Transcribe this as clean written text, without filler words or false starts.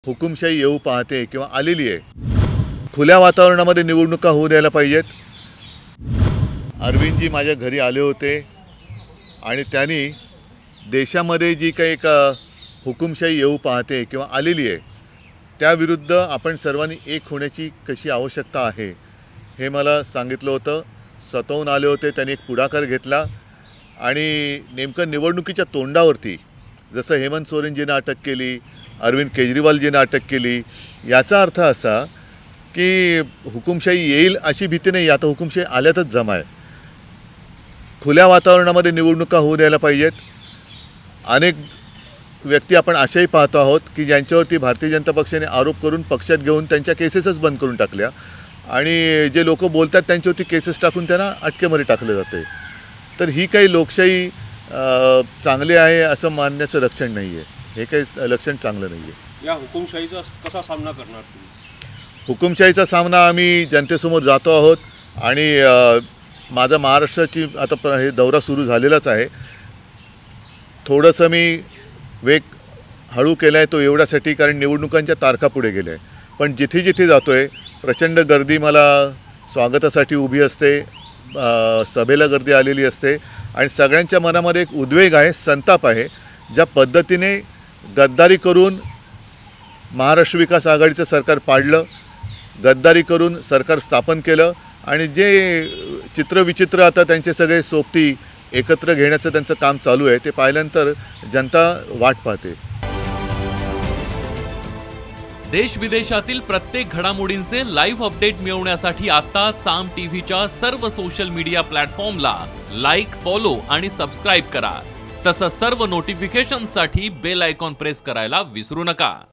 हुकुमशाही येऊ पाहते किंवा आलेली आहे। खुल्या वातावरणामध्ये निवडणुका होऊ द्यायला पाहिजेत। अरविंदजी माझ्या घरी आले होते आणि त्यांनी देशामध्ये जी काही एक हुकुमशाही येऊ पाहते किंवा आलेली आहे त्याविरुद्ध आपण सर्वांनी एक होण्याची कशी आवश्यकता आहे हे मला सांगितलं होतं। स्वतःहून आले होते, त्यांनी एक पुढाकार घेतला आणि नेमकं निवडणुकीच्या तोंडावरती जसं हेमंत सोरेनजींना अटक केली, अरविंद केजरीवालजींना अटक केली, याचा अर्थ असा की हुकुमशाही येईल अशी भीती नाही, आता हुकुमशाही आल्यातच जमा आहे। खुल्या वातावरणामध्ये निवडणुका होऊ द्यायला पाहिजेत। अनेक व्यक्ती आपण अशाही पाहतो आहोत की ज्यांच्यावरती भारतीय जनता पक्षाने आरोप करून पक्षात घेऊन त्यांच्या केसेसच बंद करून टाकल्या आणि जे लोक बोलतात त्यांच्यावरती केसेस टाकून त्यांना अटकेमध्ये टाकले जाते। तर ही काही लोकशाही चांगली आहे असं मानण्याचं लक्षण नाही आहे, हे काही लक्षण चांगलं नाही आहे। या हुकुमशाहीचा कसा सामना करणार तुम्ही? हुकुमशाहीचा सामना आम्ही जनतेसमोर जातो आहोत आणि माझा महाराष्ट्राची आता हे दौरा सुरू झालेलाच आहे। थोडंसं मी वेग हळू केला आहे तो एवढ्यासाठी कारण निवडणुकांच्या तारखा पुढे गेल्या आहे, पण जिथे जिथे जातो आहे प्रचंड गर्दी मला स्वागतासाठी उभी असते, सभेला गर्दी आलेली असते आणि सगळ्यांच्या मनामध्ये एक उद्वेग आहे, संताप आहे। ज्या पद्धतीने गद्दारी करून महाराष्ट्र विकास आघाडीचं सरकार पाडलं, गद्दारी करून सरकार स्थापन केलं आणि जे चित्रविचित्र आता त्यांचे सगळे सोबती एकत्र घेण्याचं त्यांचं काम चालू आहे ते पाहिल्यानंतर जनता वाट पाहते। देश विदेशातील प्रत्येक घडामोडींचे लाईव्ह अपडेट मिळवण्यासाठी आता साम टीव्हीच्या सर्व सोशल मीडिया प्लॅटफॉर्मला लाईक, फॉलो आणि सबस्क्राईब करा। तसंच सर्व नोटिफिकेशनसाठी बेल आयकॉन प्रेस करायला विसरू नका।